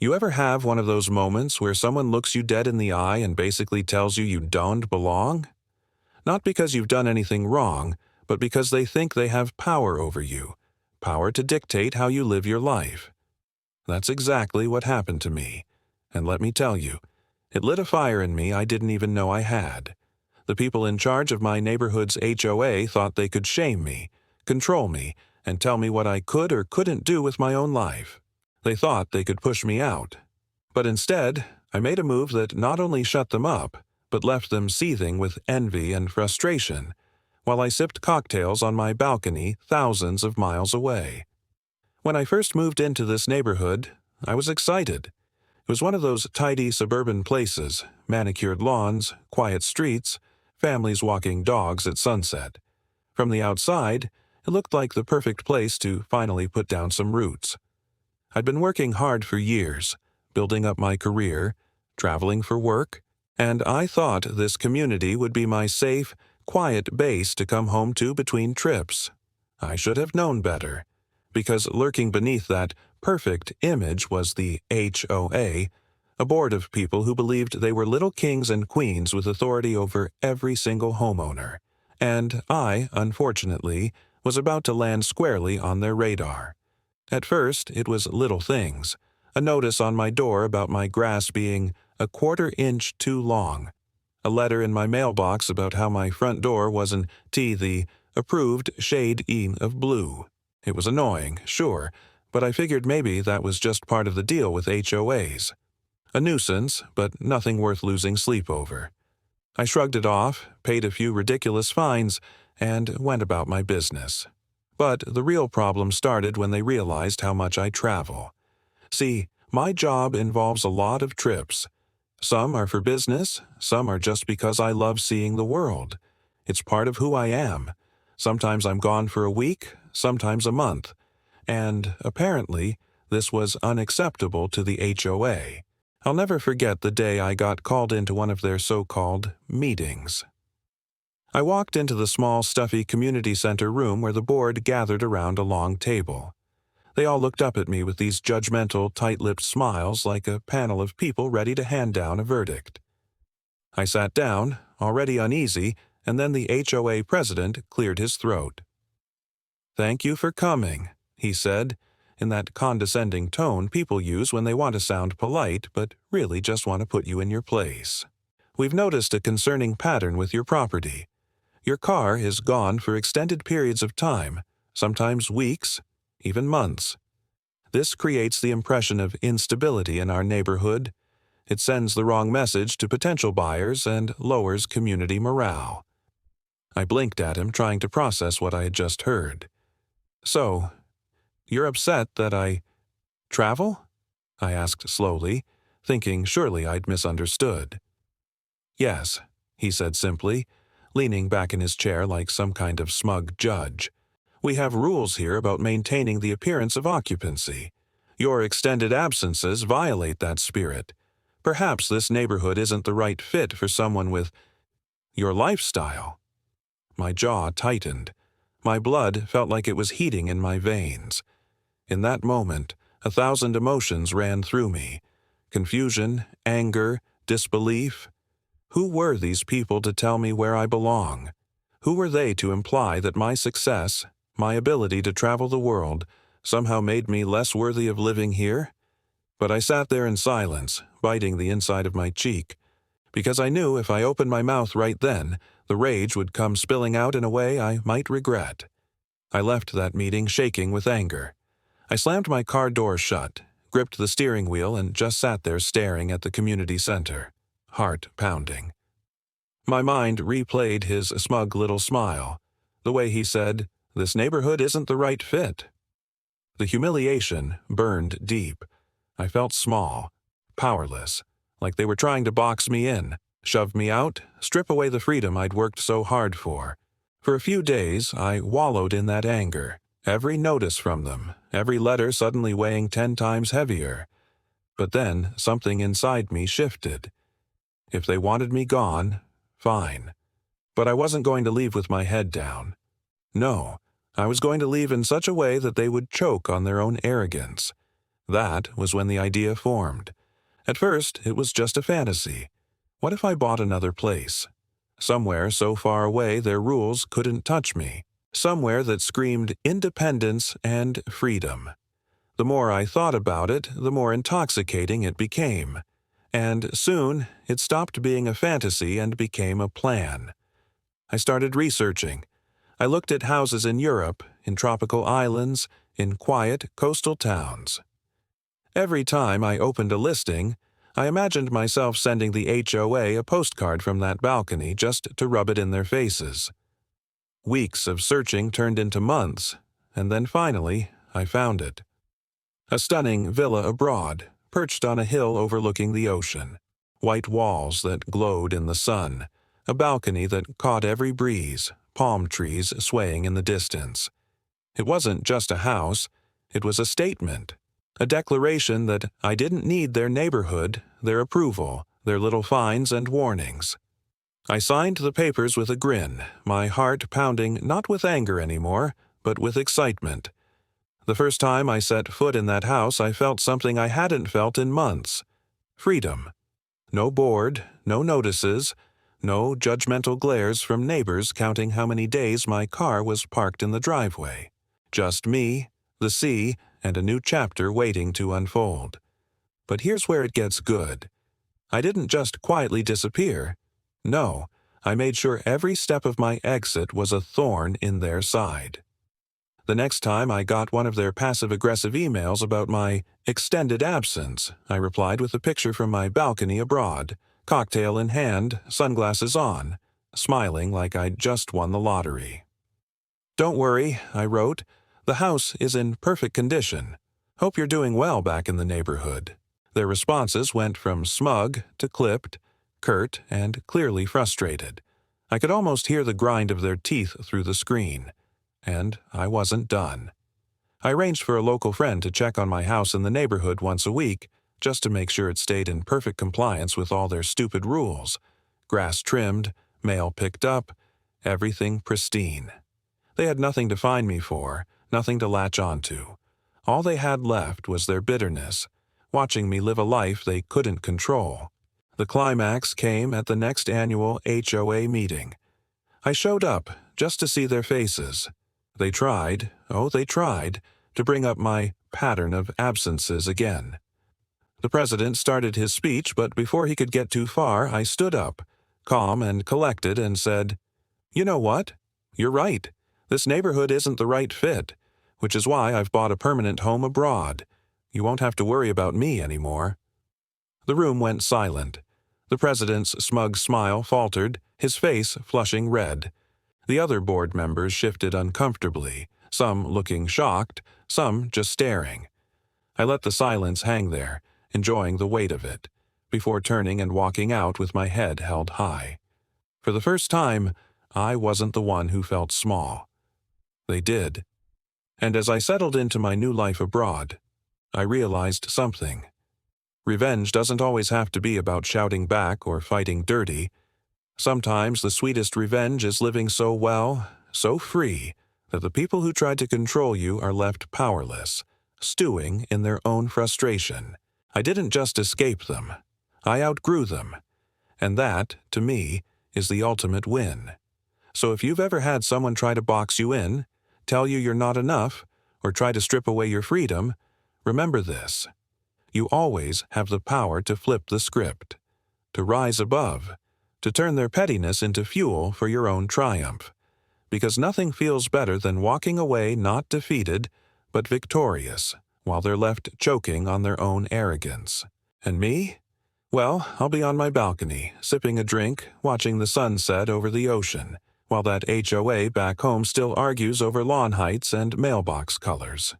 You ever have one of those moments where someone looks you dead in the eye and basically tells you don't belong? Not because you've done anything wrong, but because they think they have power over you, power to dictate how you live your life. That's exactly what happened to me, and let me tell you, it lit a fire in me I didn't even know I had. The people in charge of my neighborhood's HOA thought they could shame me, control me, and tell me what I could or couldn't do with my own life. They thought they could push me out. But instead, I made a move that not only shut them up, but left them seething with envy and frustration, while I sipped cocktails on my balcony thousands of miles away. When I first moved into this neighborhood, I was excited. It was one of those tidy suburban places, manicured lawns, quiet streets, families walking dogs at sunset. From the outside, it looked like the perfect place to finally put down some roots. I'd been working hard for years, building up my career, traveling for work, and I thought this community would be my safe, quiet base to come home to between trips. I should have known better, because lurking beneath that perfect image was the HOA, a board of people who believed they were little kings and queens with authority over every single homeowner, and I, unfortunately, was about to land squarely on their radar. At first, it was little things, a notice on my door about my grass being a quarter-inch too long, a letter in my mailbox about how my front door wasn't the approved shade of blue. It was annoying, sure, but I figured maybe that was just part of the deal with HOAs. A nuisance, but nothing worth losing sleep over. I shrugged it off, paid a few ridiculous fines, and went about my business. But the real problem started when they realized how much I travel. See, my job involves a lot of trips. Some are for business, some are just because I love seeing the world. It's part of who I am. Sometimes I'm gone for a week, sometimes a month. And, apparently, this was unacceptable to the HOA. I'll never forget the day I got called into one of their so-called meetings. I walked into the small, stuffy community center room where the board gathered around a long table. They all looked up at me with these judgmental, tight-lipped smiles like a panel of people ready to hand down a verdict. I sat down, already uneasy, and then the HOA president cleared his throat. "Thank you for coming," he said, in that condescending tone people use when they want to sound polite but really just want to put you in your place. "We've noticed a concerning pattern with your property. Your car is gone for extended periods of time, sometimes weeks, even months. This creates the impression of instability in our neighborhood. It sends the wrong message to potential buyers and lowers community morale." I blinked at him, trying to process what I had just heard. "So, you're upset that I travel?" I asked slowly, thinking surely I'd misunderstood. "Yes," he said simply, leaning back in his chair like some kind of smug judge. "We have rules here about maintaining the appearance of occupancy. Your extended absences violate that spirit. Perhaps this neighborhood isn't the right fit for someone with your lifestyle." My jaw tightened. My blood felt like it was heating in my veins. In that moment, 1,000 emotions ran through me. Confusion, anger, disbelief. Who were these people to tell me where I belong? Who were they to imply that my success, my ability to travel the world, somehow made me less worthy of living here? But I sat there in silence, biting the inside of my cheek, because I knew if I opened my mouth right then, the rage would come spilling out in a way I might regret. I left that meeting shaking with anger. I slammed my car door shut, gripped the steering wheel, and just sat there staring at the community center, heart pounding. My mind replayed his smug little smile, the way he said, "This neighborhood isn't the right fit." The humiliation burned deep. I felt small, powerless, like they were trying to box me in, shove me out, strip away the freedom I'd worked so hard for. For a few days, I wallowed in that anger, every notice from them, every letter suddenly weighing 10 times heavier. But then something inside me shifted. If they wanted me gone, fine. But I wasn't going to leave with my head down. No, I was going to leave in such a way that they would choke on their own arrogance. That was when the idea formed. At first, it was just a fantasy. What if I bought another place? Somewhere so far away their rules couldn't touch me. Somewhere that screamed independence and freedom. The more I thought about it, the more intoxicating it became. And soon, it stopped being a fantasy and became a plan. I started researching. I looked at houses in Europe, in tropical islands, in quiet coastal towns. Every time I opened a listing, I imagined myself sending the HOA a postcard from that balcony just to rub it in their faces. Weeks of searching turned into months, and then finally, I found it. A stunning villa abroad, perched on a hill overlooking the ocean. White walls that glowed in the sun, a balcony that caught every breeze, palm trees swaying in the distance. It wasn't just a house, it was a statement. A declaration that I didn't need their neighborhood, their approval, their little fines and warnings. I signed the papers with a grin, my heart pounding not with anger anymore, but with excitement. The first time I set foot in that house, I felt something I hadn't felt in months. Freedom. No board, no notices, no judgmental glares from neighbors counting how many days my car was parked in the driveway. Just me, the sea, and a new chapter waiting to unfold. But here's where it gets good. I didn't just quietly disappear. No, I made sure every step of my exit was a thorn in their side. The next time I got one of their passive-aggressive emails about my extended absence, I replied with a picture from my balcony abroad, cocktail in hand, sunglasses on, smiling like I'd just won the lottery. "Don't worry," I wrote. "The house is in perfect condition. Hope you're doing well back in the neighborhood." Their responses went from smug to clipped, curt, and clearly frustrated. I could almost hear the grind of their teeth through the screen. And I wasn't done. I arranged for a local friend to check on my house in the neighborhood once a week, just to make sure it stayed in perfect compliance with all their stupid rules. Grass trimmed, mail picked up, everything pristine. They had nothing to find me for, nothing to latch onto. All they had left was their bitterness, watching me live a life they couldn't control. The climax came at the next annual HOA meeting. I showed up just to see their faces. They tried, to bring up my pattern of absences again. The president started his speech, but before he could get too far, I stood up, calm and collected, and said, "You know what? You're right. This neighborhood isn't the right fit, which is why I've bought a permanent home abroad. You won't have to worry about me anymore." The room went silent. The president's smug smile faltered, his face flushing red. The other board members shifted uncomfortably, some looking shocked, some just staring. I let the silence hang there, enjoying the weight of it, before turning and walking out with my head held high. For the first time, I wasn't the one who felt small. They did. And as I settled into my new life abroad, I realized something. Revenge doesn't always have to be about shouting back or fighting dirty. Sometimes the sweetest revenge is living so well, so free, that the people who tried to control you are left powerless, stewing in their own frustration. I didn't just escape them. I outgrew them. And that, to me, is the ultimate win. So if you've ever had someone try to box you in, tell you you're not enough, or try to strip away your freedom, remember this. You always have the power to flip the script, to rise above, to turn their pettiness into fuel for your own triumph. Because nothing feels better than walking away not defeated, but victorious, while they're left choking on their own arrogance. And me? Well, I'll be on my balcony, sipping a drink, watching the sunset over the ocean, while that HOA back home still argues over lawn heights and mailbox colors.